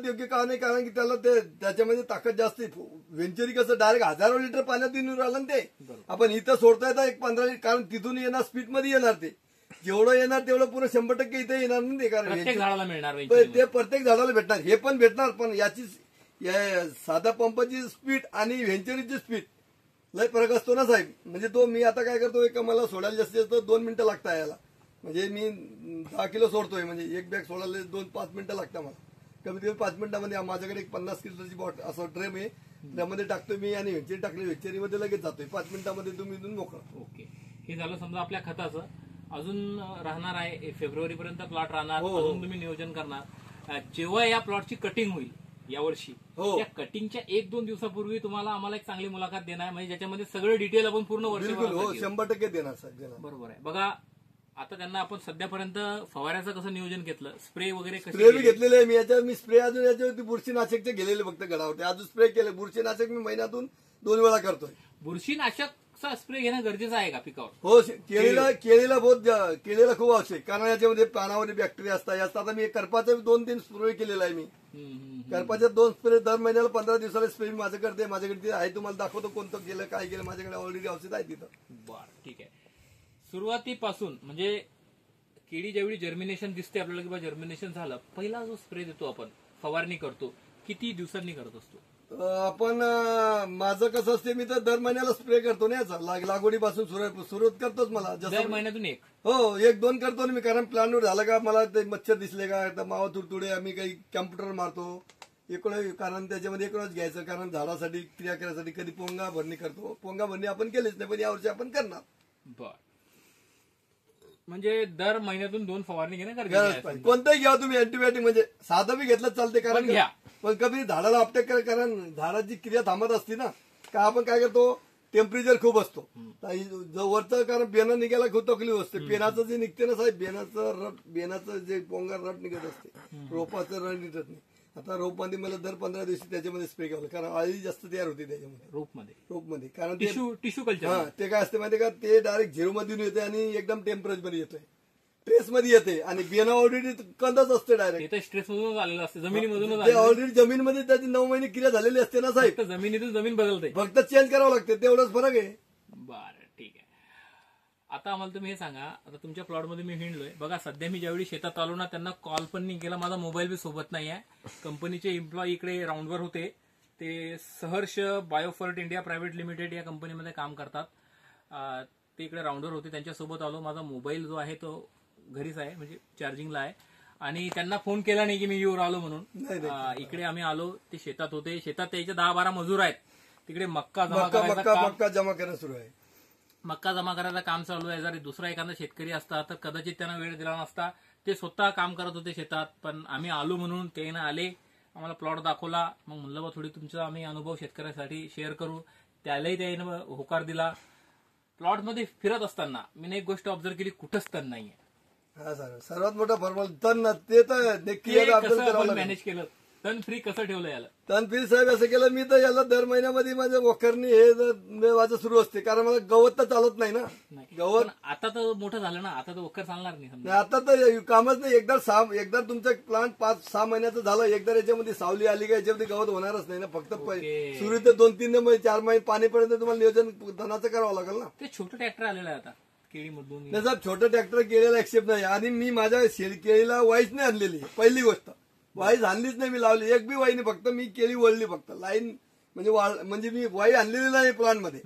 योग्य का नाही, कारण की त्याला त्याच्यामध्ये ताकद जास्त. व्हेंचुरी कसं डायरेक्ट 1000 लिटर पाण्यात येऊन राहिलं ना ते. आपण इथं सोडता येतं 1-15 लिटर, कारण तिथून येणार स्पीड मध्ये येणार ते. जेवढं येणार तेवढं पुरं 100% इथे येणार नाही ते. कारण प्रत्येक झाडाला मिळणार ते प्रत्येक झाडाला भेटणार. हे पण भेटणार, पण याची साधा पंपाची स्पीड आणि व्हेंचुरीची स्पीड लय फरक असतो ना साहेब. म्हणजे तो मी आता काय करतो, एक मला सोडायला जास्तीत जास्त 2 मिनिटं लागतात याला. म्हणजे मी 10 किलो सोडतोय, म्हणजे एक बॅग सोडायला 2-5 मिनिटं लागतात मला. कमीत कमी 5 मिनिटांमध्ये माझ्याकडे एक 50 किलोची बॉटल असं ड्रेम आहे, त्यामध्ये टाकतोय मी आणि व्हेंचुरी टाकली, व्हेंचुरीमध्ये लगेच जातोय. 5 मिनिटांमध्ये तुम्ही इथून मोकळा. ओके. हे झालं समजा आपल्या खताचं. अजून राहणार आहे फेब्रुवारी पर्यंत प्लॉट राहणार. अजून तुम्ही नियोजन करणार. जेव्हा या प्लॉटची कटिंग होईल यावर्षी, त्या कटिंगच्या 1-2 दिवसापूर्वी तुम्हाला आम्हाला एक चांगली मुलाखत देणार आहे, म्हणजे ज्याच्यामध्ये सगळे डिटेल आपण पूर्ण वर्ष. 100% देणार साहेब. बरोबर आहे. बघा, आता त्यांना आपण सध्यापर्यंत फवाऱ्याचं कसं नियोजन घेतलं, स्प्रे वगैरे स्प्रे बी घेतलेले आहे मी. मी स्प्रे अजून याच्यावरती बुरशीनाशकचे गेलेले फक्त गडावरती. अजून स्प्रे केले. बुरशीनाशक मी महिन्यातून 2 वेळा करतोय. बुरशीनाशकचा स्प्रे घेणं गरजेचं आहे का पिकावर? हो, केळीला खूप आवश्यक, कारण याच्यामध्ये पानावर बॅक्टेरिया असतात. आता मी करपाचं 2-3 स्प्रे केलेला आहे मी. करपाच्या 2 स्प्रे दर महिन्याला 15 दिवसाला स्प्रे मी माझं करते. माझ्याकडे आहे, तुम्हाला दाखवतो कोणतं केलं, काय केलं. माझ्याकडे ऑलरेडी औषध आहे तिथं. बरं, ठीक आहे. सुरुवातीपासून म्हणजे केळी ज्यावेळी जर्मिनेशन दिसते आपल्याला, किंवा जर्मिनेशन झालं, पहिला जो स्प्रे देतो आपण, फवारणी करतो, किती दिवसांनी करत असतो? आपण माझं कसं असते, मी तर दर महिन्याला स्प्रे करतो ना याचा, लागवडीपासून सुरुवात करतोच मला दर जसं महिन्यातून एक. हो 1-2 करतो ना मी, कारण प्लॅनवर झालं का मला ते मच्छर दिसले का, तर मावा तुडतुडे आम्ही काही कॅम्प्युटर मारतो एकूण, कारण त्याच्यामध्ये एकूणच घ्यायचं, कारण झाडासाठी क्रिया करायसाठी कधी पोंगा भरणी करतो. पोंगा भरणी आपण केलीच नाही, पण यावर्षी आपण करणार. बर, म्हणजे दर महिन्यातून 2 फवारणी घेणं गरज गरजेचं आहे. पाहिजे. कोणतंही घ्या तुम्ही अँटीबायोटिक, म्हणजे साधं बी घेतलं चालते, पण कारण घ्या. पण कधी झाडाला अपटेक करा, कारण झाडाची क्रिया थांबत असते ना. का आपण काय करतो, टेम्परेचर खूप असतो जो वरचं, कारण बेनं निघायला खूप तकलीफ असते. पेनाचं जे निघते ना साहेब, बेनाचं जे पोंगा रट निघत असते, रोपाचं रट निघत नाही. आता रोपमध्ये मला दर 15 दिवशी त्याच्यामध्ये स्प्रे करावं, कारण अळी जास्त तयार होती त्याच्यामध्ये रोपमध्ये, कारण ते टिश्यू कल्चर. हा ते काय असते माहिती का, ते डायरेक्ट 0 मधून येते आणि एकदम टेम्परेचर मध्ये येतोय, ट्रेस मध्ये येते, आणि बियाणं ऑलरेडी कंदच असते डायरेक्ट, स्ट्रेस मधूनच आलेलं असते, जमिनीमधूनच. ते ऑलरेडी जमीनमध्ये त्याची 9 महिने क्रिया झालेली असते ना साहेब, जमिनीतून जमीन बदलते, फक्त चेंज करावं लागते, तेवढंच फरक आहे. बरं, ठीक आहे. आता आम्हाला तुम्ही हे सांगा, आता तुमच्या प्लॉटमध्ये मी हिंडलोय बघा, सध्या मी ज्यावेळी शेतात आलो ना, त्यांना कॉल पण नाही केला, माझा मोबाईल बी सोबत नाही आहे. कंपनीचे एम्प्लॉई इकडे राऊंडवर होते, ते सहर्ष बायोफर्ट इंडिया प्रायव्हेट लिमिटेड या कंपनीमध्ये काम करतात. ते इकडे राऊंडवर होते, त्यांच्यासोबत आलो. माझा मोबाईल जो आहे तो घरीच आहे, म्हणजे चार्जिंगला आहे, आणि त्यांना फोन केला नाही की मी येऊन आलो म्हणून. इकडे आम्ही आलो, ते शेतात होते. शेतात त्याचे 10-12 मजूर आहेत, तिकडे मक्का जमा करणं सुरू आहे. मक्का जमा करायचं काम चालू आहे. जर दुसरा एखादा शेतकरी असता तर कदाचित त्यांना वेळ दिला नसता. ते स्वतः काम करत होते शेतात, पण आम्ही आलो म्हणून ते ना आले, आम्हाला प्लॉट दाखवला. मग म्हणलं बा थोडी तुमचा आम्ही अनुभव शेतकऱ्यासाठी शेअर करू. त्यालाही त्याने होकार दिला. प्लॉटमध्ये फिरत असताना मी एक गोष्ट ऑब्झर्व केली, कुठंच तण नाहीये. हा सर, सर्वात मोठा फॉर्म्युला तण, ते तर मॅनेज केलं. तण फ्री कसं ठेवलं याला? तण फ्री साहेब असं केलं मी, तर याला दर महिन्यामध्ये माझं वखरणी हे माझं सुरू असते, कारण मला गवत तर चालत नाही ना. गवत आता तर मोठं झालं ना, आता तर वखर चालणार नाही. आता तर कामच नाही. एकदा तुमचं प्लांट 5-6 महिन्याचं झालं, एकदा याच्यामध्ये सावली आली का याच्यामध्ये गवत होणारच नाही ना. फक्त सुरू तर 2-3 4 महिने पाणी पडत, तुम्हाला नियोजन धनाचं करावं लागेल ना. ते छोटं ट्रॅक्टर आलेलं आहे आता केळीमधून. नाही साहेब, छोटं ट्रॅक्टर केळीला एक्सेप्ट नाही, आणि मी माझ्या केळीला वाईच नाही आणलेली. पहिली गोष्ट, वाईज आणलीच नाही मी, लावली एक बी वाई नाही, फक्त मी केळी वळली फक्त लाईन, म्हणजे मी वाई आणलेली नाही प्लांट मध्ये,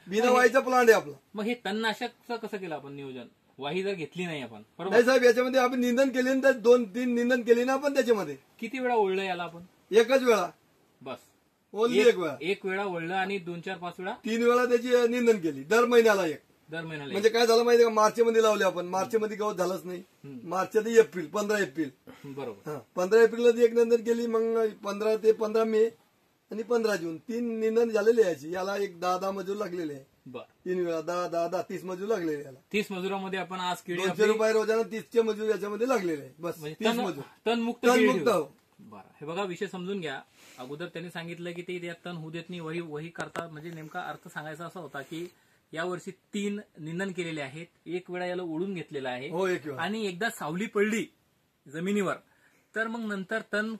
बिना वाईचा प्लांट आहे आपला. मग हे तणनाशकचं कसं केलं आपण नियोजन? वाही जर घेतली नाही आपण, नाही साहेब, याच्यामध्ये आपण निंदन केले ना, 2-3 निंदन केली ना आपण त्याच्यामध्ये. किती वेळा ओढलं याला आपण? एकच वेळा, बस ओनली एक वेळा ओढलं, आणि 2-4-5 वेळा 3 वेळा त्याची निंदन केली, दर महिन्याला एक. म्हणजे काय झालं माहिती का, मार्च मध्ये लावले आपण, मार्च मध्ये गवत झालंच नाही. मार्च ते एप्रिल, 15 एप्रिल, बरोबर. 15 एप्रिलला एक निंदन केली, मग 15 ते 15 मे आणि 15 जून 3 निंदन झालेले याची. याला एक 10 मजूर लागलेले आहे. 3 वेळा 10 30 मजूर लागलेले याला. 30 मजुरामध्ये आपण आज केळी 200 रुपये रोजानं 30चे मजूर याच्यामध्ये लागलेले आहे. बस 30 मजूर तणमुक्त. बरं, हे बघा, विषय समजून घ्या. अगोदर त्यांनी सांगितलं की ते तण होऊ देत नाही, वही करतात. म्हणजे नेमका अर्थ सांगायचा असा होता की यावर्षी 3 निंदन केलेले आहेत, एक वेळा याला ओढून घेतलेला आहे, हो एक वेळा, आणि एकदा सावली पडली जमिनीवर तर मग नंतर तण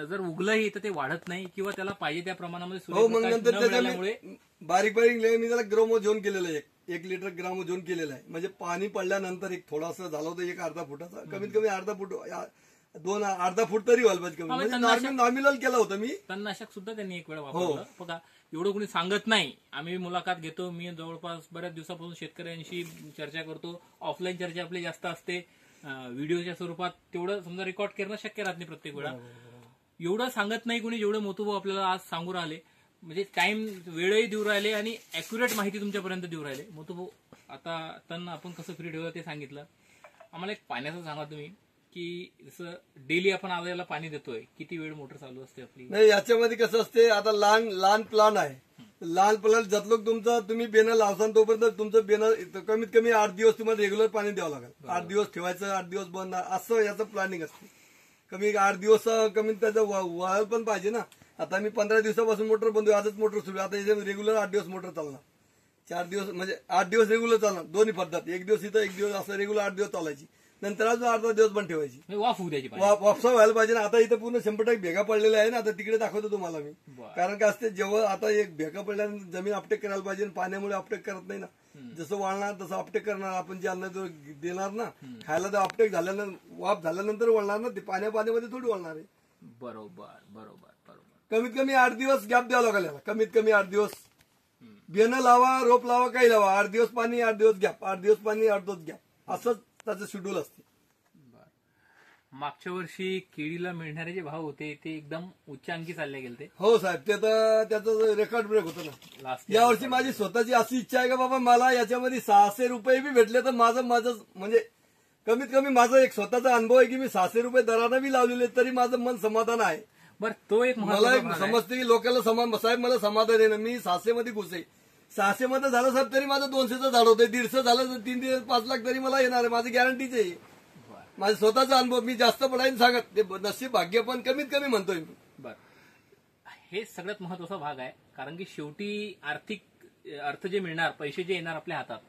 जर उगलंही तर ते वाढत नाही, किंवा त्याला पाहिजे त्या प्रमाणामध्ये हो. मग नंतर त्याच्यामुळे बारीक मी त्याला ग्रामोझोन केलेलं आहे, 1 लिटर ग्रामोझोन केलेलं आहे. म्हणजे पाणी पडल्यानंतर एक थोडासा झालं होतं, 1 अर्धा फुटाचा, कमीत कमी अर्धा फूट, 2 अर्धा फूट तरी व्हायला पाहिजे कमी, म्हणजे नॉमिनल केलं होतं मी. तणनाशक सुद्धा त्यांनी एक वेळा वापरलं. बघा, एवढं कोणी सांगत नाही. आम्ही मुलाखत घेतो, मी जवळपास बऱ्याच दिवसापासून शेतकऱ्यांशी चर्चा करतो. ऑफलाईन चर्चा आपली जास्त असते, व्हिडिओच्या स्वरूपात तेवढं समजा रेकॉर्ड करणं शक्य राहत नाही प्रत्येक वेळा. एवढं सांगत नाही कोणी, जेवढं मोतूभाऊ आपल्याला आज सांगू राहिले. म्हणजे टाइम, वेळही देऊ राहिले आणि अॅक्युरेट माहिती तुमच्यापर्यंत देऊ राहिले. मोतूभाऊ, आता तण आपण कसं फ्री ठेवलं ते सांगितलं. आम्हाला एक पाण्याचं सांगा तुम्ही, की जसं डेली आपण आल्याला पाणी देतोय, किती वेळ मोटर चालू असते आपली? नाही, याच्यामध्ये कसं असते, आता लहान प्लांट आहे, लहान प्लांट जतलोक तुमचं तुम्ही बेनं लावसान तोपर्यंत तुमचं बेनं कमीत कमी 8 दिवस तुम्हाला रेग्युलर पाणी द्यावं लागेल. 8 दिवस ठेवायचं, 8 दिवस बंद, असं याचं प्लॅनिंग असते. कमी 8 दिवस कमी त्याचं वाळ पण पाहिजे ना. आता मी 15 दिवसापासून मोटर बंद, आजच मोटर सुरू. आता याच्यामध्ये रेग्युलर 8 दिवस मोटर चालणार, 4 दिवस म्हणजे 8 दिवस रेग्युलर चालणार, दोन्ही पद्धत. 1 दिवस इथं, 1 दिवस असं रेग्युलर 8 दिवस चालायची, नंतर अजून अर्धा दिवस बंद ठेवायची, वाफ होऊ द्यायची, वापसा व्हायला पाहिजे ना. आता इथं पूर्ण 100% भेगा पडलेल्या आहे ना, आता तिकडे दाखवतो तुम्हाला मी. कारण काय असते, जेव्हा आता एक भेगा पडल्यानंतर जमीन अपटेक करायला पाहिजे, पाण्यामुळे अपटेक करत नाही ना. जसं वळणार तसं अपटेक करणार. आपण जे अन्न देणार ना खायला, तर अपटेक झाल्यानंतर, वाफ झाल्यानंतर वळणार ना, ते पाण्यामध्ये थोडी वळणार आहे. बरोबर बरोबर बरोबर. कमीत कमी 8 दिवस गॅप द्यावा लागेल याला. कमीत कमी 8 दिवस बियाणं लावा, रोप लावा, काही लावा. 8 दिवस पाणी, 8 दिवस गॅप, 8 दिवस पाणी, 8 दिवस गॅप, असंच त्याचं शेड्यूल असते. मागच्या वर्षी केळीला मिळणारे जे भाव होते ते एकदम उच्चांकी चालले गेले. हो साहेब, ते तर त्याचं रेकॉर्ड ब्रेक होतं ना. लास्ट यावर्षी माझी स्वतःची अशी इच्छा आहे का बाबा मला याच्यामध्ये 600 रुपये बी भेटले तर माझं म्हणजे कमीत कमी माझा एक स्वतःचा अनुभव आहे की मी 600 रुपये दरानं बी लावलेले तरी माझं मन समाधान आहे. बरं, तो एक मला एक समजते की लोकांना साहेब मला समाधान आहे ना. मी 600 मध्ये घुस आहे. 600 मध्ये झालं साहेब तरी माझं 200चं झाड होतंय. 150 झालं तर 3 दिवस 5 लाख तरी मला येणार आहे. माझी गॅरंटीच आहे. माझा स्वतःचा अनुभव. मी जास्त पडायला सांगत ते नशीब भाग्य पण कमीत कमी म्हणतोय मी. बरं, हे सगळ्यात महत्वाचा भाग आहे. कारण की शेवटी आर्थिक अर्थ जे मिळणार, पैसे जे येणार आपल्या हातात,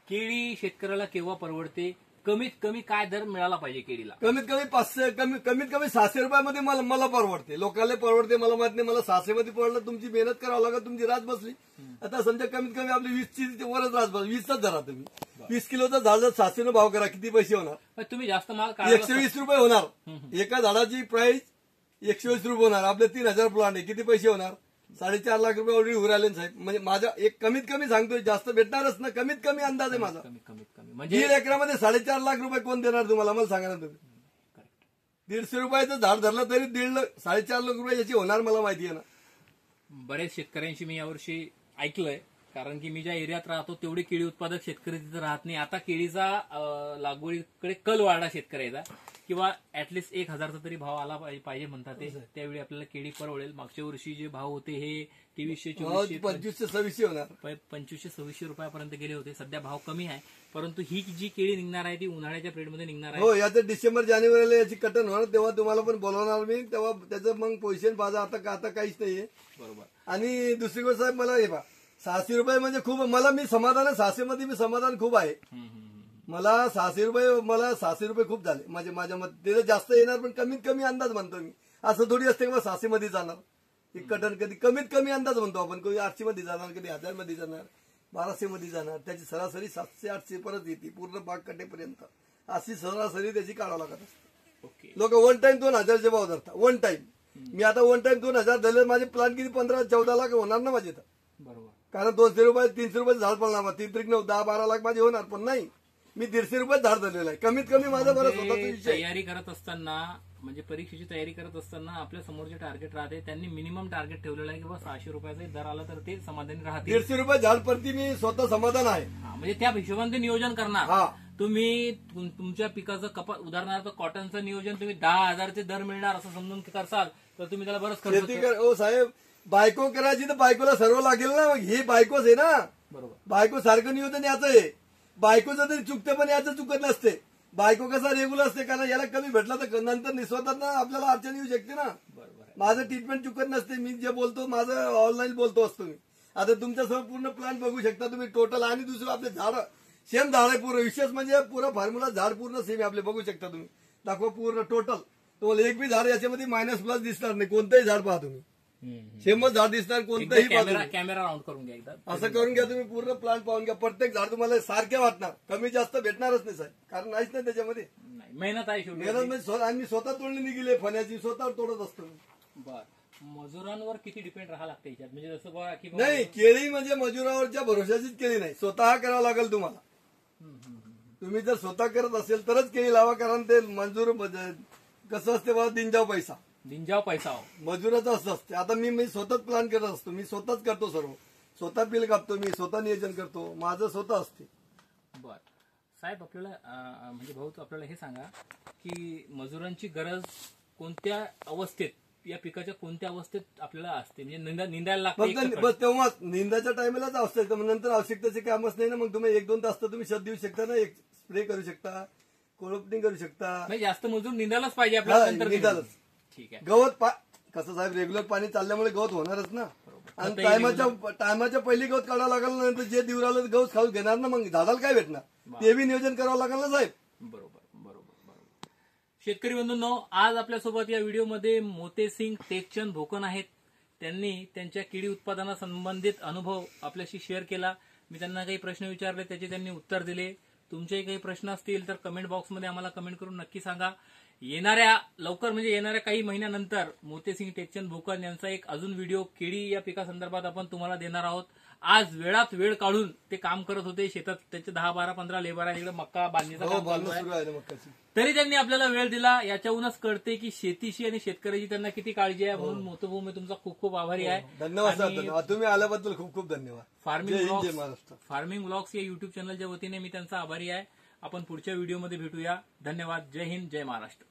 केळी शेतकऱ्याला केव्हा परवडते, कमीत कमी काय दर मिळाला पाहिजे केळीला? कमीत कमी 500, कमीत कमी 600 रुपयामध्ये मला परवडते. लोकांना परवडते, मला माहित नाही. मला 600 मध्ये परवडलं. तुमची मेहनत करावं लागत, तुमची रात बसली. आता समजा कमीत कमी आपली 20ची वरच रात बसली. 20च धरा तुम्ही. 20 किलोचा झाड जर 600 भाव करा, किती पैसे होणार? तुम्ही जास्त माल 120 रुपये होणार. एका झाडाची प्राइस 120 रुपये होणार. आपले 3000 प्लांट आहे, किती पैसे होणार? 4.5 लाख रुपये ऑलरेडी उराले साहेब. म्हणजे माझा एक कमीत कमी सांगतोय, जास्त भेटणारच ना. कमीत कमी अंदाज आहे माझा. कमीत कमी म्हणजे 1.5 एकरामध्ये 4.5 लाख रुपये कोण देणार तुम्हाला? मला सांगा ना तुम्ही. 150 रुपयाचं झाड धरलं तरी 4.5 लाख रुपये याची होणार, मला माहिती आहे ना. बरेच शेतकऱ्यांशी मी यावर्षी ऐकलंय, कारण की मी ज्या एरियात राहतो तेवढे केळी उत्पादक शेतकरी तिथे राहत नाही. आता केळीचा लागवडीकडे कल वाढला शेतकऱ्याचा, किंवा ऍटलिस्ट 1000चा तरी भाव आला पाहिजे म्हणतात ते. त्यावेळी आपल्याला केळी परवडेल. मागच्या वर्षी जे भाव होते हे 2300, 2400, 2500-2600 होणार. 2500-2600 रुपयापर्यंत गेले होते. सध्या भाव कमी आहे, परंतु ही जी केळी निघणार आहे ती उन्हाळ्याच्या पिरियडमध्ये निघणार आहे. हो, याचं डिसेंबर जानेवारीला याची कटन होणार, तेव्हा तुम्हाला पण बोलवणार मी. तेव्हा त्याचं मग पोझिशन पाहा. आता काहीच नाहीये. बरोबर. आणि दुसरी गोष्ट साहेब, मला हे पहा, 600 रुपये म्हणजे खूप. मला मी समाधान आहे. 600 मध्ये मी समाधान खूप आहे. मला 600 रुपये खूप झाले. माझ्या मत ते जास्त येणार, पण कमीत कमी अंदाज म्हणतो मी. असं थोडी असते की 600 मध्ये जाणार. एक कटन कधी कमीत कमी अंदाज म्हणतो आपण. कधी 800 मध्ये जाणार, कधी 1000 मध्ये जाणार, 1200 मध्ये जाणार. त्याची सरासरी 700-800 परत येते पूर्ण बाग कटेपर्यंत. अशी सरासरी त्याची काढावं लागत असते. ओके. लोक वन टाइम 2000चे भाव धरतात. One time. मी आता वन टाइम 2000 धरले. माझे प्लांट किती 15-14 लाख होणार ना माझे तर. बरोबर. कारण 200 रुपये 300 रुपये झाड पडणार. 3-9 10-12 लाख माझे होणार. पण नाही, मी 150 रुपये झाड धरलेलं आहे. कमीत कमी माझा बरं स्वतःचा विषय. तयारी करत असताना, म्हणजे परीक्षेची तयारी करत असताना आपल्या समोर जे टार्गेट राहते त्यांनी मिनिमम टार्गेट ठेवलेलं आहे की 600 रुपयाचा दर आला तर ते समाधानी राहते. 150 रुपये झाड प्रति मी स्वतः समाधान आहे. म्हणजे त्या हिशोबाने ते नियोजन करणार. हा, तुम्ही तुमच्या पिकाचं उदाहरणार्थ कॉटनचं नियोजन तुम्ही 10,000चे दर मिळणार असं समजून करसाल तर तुम्ही त्याला बरंच खर्च शेती हो साहेब, बायको करायची तर बायकोला सर्व लागेल ना. मग ही बायकोच आहे ना. बरोबर. बायको सारखं नियोजन याचं आहे. बायकोचं तरी चुकते पण याचं चुकत नसते. बायको कसा रेग्युलर असते, कारण याला कमी भेटला तर नंतर निस्वतात ना आपल्याला अडचण येऊ शकते ना. बरोबर. माझं ट्रीटमेंट चुकत नसते. मी जे बोलतो माझं ऑनलाईन बोलतो असतो मी. आता तुमच्यासमोर पूर्ण प्लांट बघू शकता तुम्ही टोटल. आणि दुसरं आपले झाड सेम झाड आहे पूर्ण. विशेष म्हणजे पूर्ण फॉर्म्युला झाड पूर्ण सेम आपले बघू शकता तुम्ही. दाखवा पूर्ण टोटल. तुम्हाला एक बी झाड याच्यामध्ये मायनस प्लस दिसणार नाही. कोणतंही झाड पहा तुम्ही, सेमच झाड दिसणार. कोणतंही कॅमेरा राऊंड करून घ्या एकदा. असं करून घ्या तुम्ही. पूर्ण प्लांट पाहून घ्या. प्रत्येक झाड तुम्हाला सारखे वाटणार. कमी जास्त भेटणारच नाही साहेब, कारण नाहीच नाही त्याच्यामध्ये. मेहनत आहे शेवटी. मेहनत म्हणजे आम्ही स्वतः तोडणी निघेली फण्याची, स्वतः तोडत असतो. बर, मजुरांवर किती डिपेंड राहावं लागतं याच्यात? म्हणजे जसं बघा की नाही, केळी म्हणजे मजुरावरच्या भरोशाचीच केळी नाही. स्वतः करावं लागेल तुम्हाला. तुम्ही जर स्वतः करत असेल तरच केळी लावा. कारण ते मजूर कसं असते बाबा, दिनजाव पैसा. दिनजाव पैसा मजुराचं असं असते. आता मी स्वतःच प्लॅन करत असतो. मी स्वतःच करतो सर्व. स्वतः बिल कापतो मी, स्वतः नियोजन करतो. माझं स्वतः असते. बर साहेब, आपल्याला म्हणजे भाऊ आपल्याला हे सांगा की मजुरांची गरज कोणत्या अवस्थेत, या पिकाच्या कोणत्या अवस्थेत आपल्याला असते? म्हणजे निंदायला लागतं बस तेव्हाच. निंदाच्या टायमालाच आवश्यकता. मग नंतर आवश्यकतेचे कामच नाही ना. मग तुम्ही 1-2 तास तर तुम्ही शत देऊ शकता ना. एक स्प्रे करू शकता, कोळपणी करू शकता. नाही, जास्त मजूर निंदायलाच पाहिजे आपल्याला. निंदालच. ठीक आहे. गवत कसं साहेब, रेग्युलर पाणी चालल्यामुळे गवत होणारच ना. आणि टायमाच्या पहिली गवत काढावं लागेल. नंतर जे दिवराला गवत खाऊ घेणार ना, मग झाडाला काय भेटणार? ते बी नियोजन करावं लागेल ना साहेब. बरोबर. शेतकरी बंधूंनो, आज आपल्यासोबत या व्हिडिओमध्ये मोतेसिंग टेकचंद भोकन आहेत. त्यांनी त्यांच्या केळी उत्पादना संबंधित अनुभव आपल्याशी शेअर केला. मी त्यांना काही प्रश्न विचारले, त्याचे त्यांनी उत्तर दिले. तुमचेही काही प्रश्न असतील तर कमेंट बॉक्समध्ये आम्हाला कमेंट करून नक्की सांगा. येणाऱ्या काही महिन्यानंतर मोतेसिंग टेकचंद भोकन यांचा एक अजून व्हिडिओ केळी या पिकासंदर्भात आपण तुम्हाला देणार आहोत. आज वेळात वेळ काढून ते काम करत होते शेतात. त्याचे 10-12-15 लेबर आहे तिकडे मक्का बांधणीचं काम चालू आहे. सुरू आहे ना मक्काची. तरी त्यांनी आपल्याला वेळ दिला. याच्याहूनच कळते की शेतीशी आणि शेतकऱ्याची त्यांना किती काळजी आहे. म्हणून मोतोभाऊ मी तुमचा खूप खूप आभारी आहे. धन्यवाद सर, धन्यवाद. तुम्ही आल्याबद्दल खूप खूप धन्यवाद. फार्मिंग ब्लॉग्स या युट्यूब चॅनलच्या वतीने मी त्यांचा आभारी आहे. आपण पुढच्या व्हिडिओमध्ये भेटूया. धन्यवाद. जय हिंद, जय महाराष्ट्र.